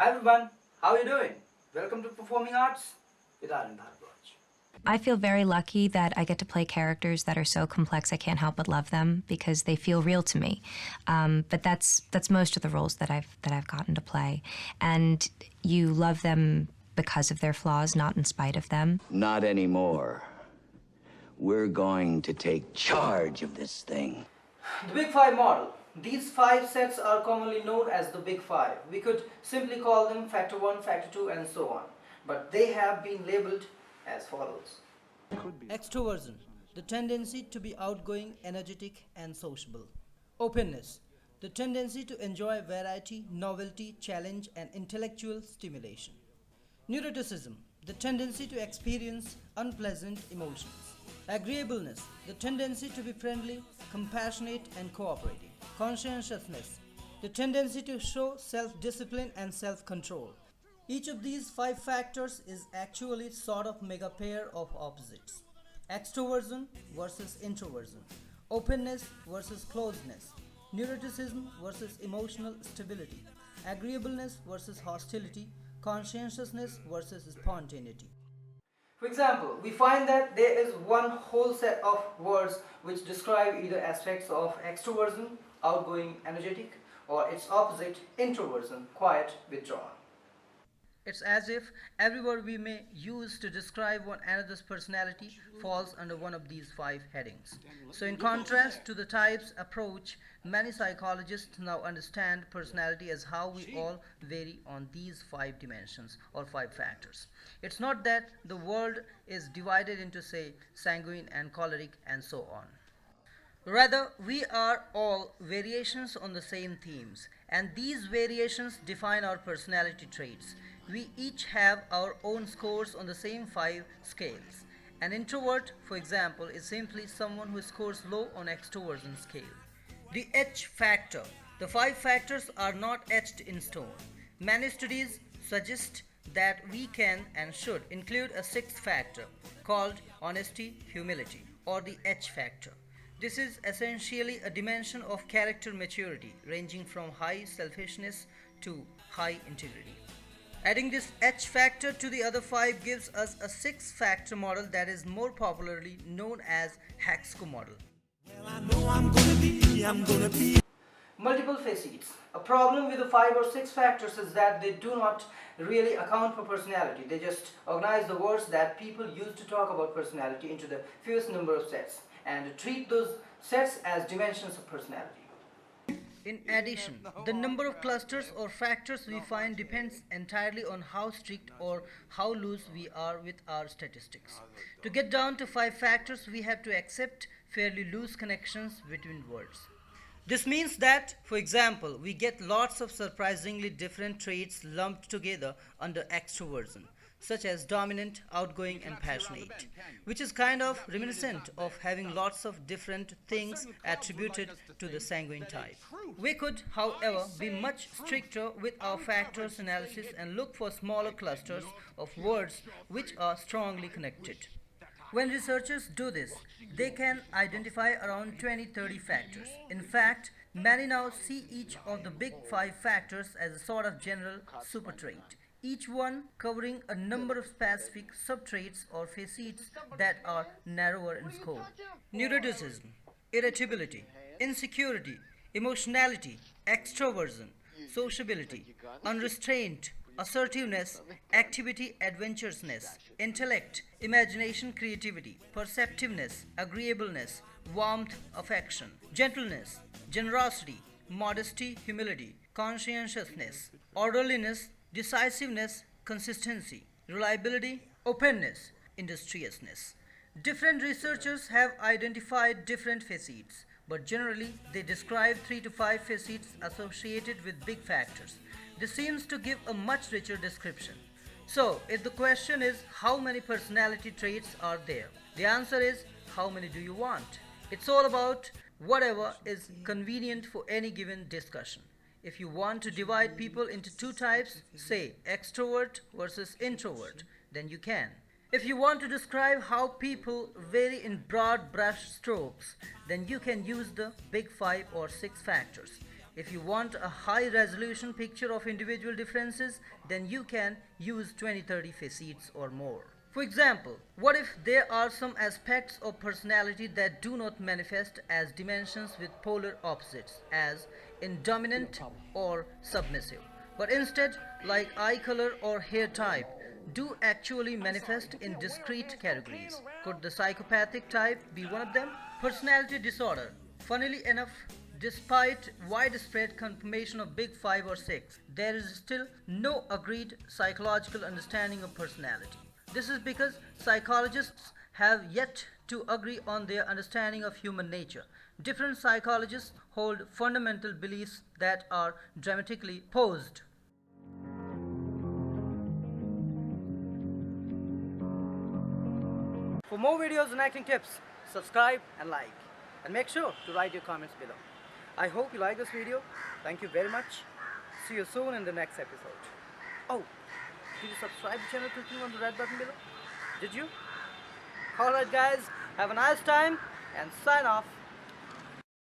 Hi everyone, how are you doing? Welcome to Performing Arts with Arun Bharadwaj. I feel very lucky that I get to play characters that are so complex I can't help but love them because they feel real to me. But that's most of the roles that I've gotten to play, and you love them because of their flaws, not in spite of them. Not anymore. We're going to take charge of this thing. The Big Five model. These five sets are commonly known as the Big Five. We could simply call them Factor 1, Factor 2, and so on. But they have been labeled as follows. Extroversion, the tendency to be outgoing, energetic, and sociable. Openness, the tendency to enjoy variety, novelty, challenge, and intellectual stimulation. Neuroticism, the tendency to experience unpleasant emotions. Agreeableness, the tendency to be friendly, compassionate, and cooperating. Conscientiousness, the tendency to show self discipline and self control. Each of these five factors is actually sort of mega pair of opposites. Extroversion versus introversion. Openness versus closedness. Neuroticism versus emotional stability. Agreeableness versus hostility. Conscientiousness versus spontaneity. For example, we find that there is one whole set of words which describe either aspects of extroversion, outgoing, energetic, or its opposite, introversion, quiet, withdrawn. It's as if every word we may use to describe one another's personality falls under one of these five headings. So, in contrast to the types approach, many psychologists now understand personality as how we all vary on these five dimensions or five factors. It's not that the world is divided into, say, sanguine and choleric and so on. Rather, we are all variations on the same themes, and these variations define our personality traits. We each have our own scores on the same five scales. An introvert, for example, is simply someone who scores low on extroversion scale. The H factor. The five factors are not etched in stone. Many studies suggest that we can and should include a sixth factor called honesty, humility, or the H factor. This is essentially a dimension of character maturity ranging from high selfishness to high integrity. Adding this H factor to the other five gives us a six factor model that is more popularly known as Hexco model. Multiple facets. A problem with the five or six factors is that they do not really account for personality. They just organize the words that people use to talk about personality into the fewest number of sets and treat those sets as dimensions of personality. In addition, the number of clusters or factors we find depends entirely on how strict or how loose we are with our statistics. To get down to five factors, we have to accept fairly loose connections between words. This means that, for example, we get lots of surprisingly different traits lumped together under extroversion, such as dominant, outgoing, and passionate, which is kind of reminiscent of having lots of different things attributed to the sanguine type. We could, however, be much stricter with our factors analysis and look for smaller clusters of words which are strongly connected. When researchers do this, they can identify around 20-30 factors. In fact, many now see each of the big five factors as a sort of general supertrait, each one covering a number of specific subtraits or facets that are narrower in scope. Neuroticism, irritability, insecurity, emotionality, extroversion, sociability, unrestraint, assertiveness, activity, adventurousness, intellect, imagination, creativity, perceptiveness, agreeableness, warmth, affection, gentleness, generosity, modesty, humility, conscientiousness, orderliness, decisiveness, consistency, reliability, openness, industriousness. Different researchers have identified different facets, but generally they describe 3 to 5 facets associated with big factors. This seems to give a much richer description. So, if the question is how many personality traits are there, the answer is how many do you want? It's all about whatever is convenient for any given discussion. If you want to divide people into two types, say extrovert versus introvert, then you can. If you want to describe how people vary in broad brush strokes, then you can use the big five or six factors. If you want a high resolution picture of individual differences, then you can use 20-30 facets or more. For example, what if there are some aspects of personality that do not manifest as dimensions with polar opposites, as in dominant or submissive, but instead, like eye color or hair type, do actually manifest in discrete categories? Could the psychopathic type be one of them? Personality disorder. Funnily enough, despite widespread confirmation of Big Five or Six, there is still no agreed psychological understanding of personality. This is because psychologists have yet to agree on their understanding of human nature. Different psychologists hold fundamental beliefs that are dramatically opposed. For more videos and acting tips, subscribe and like. And make sure to write your comments below. I hope you like this video. Thank you very much. See you soon in the next episode. Oh, did you subscribe to the channel clicking on the red button below? Did you? Alright guys, have a nice time and sign off.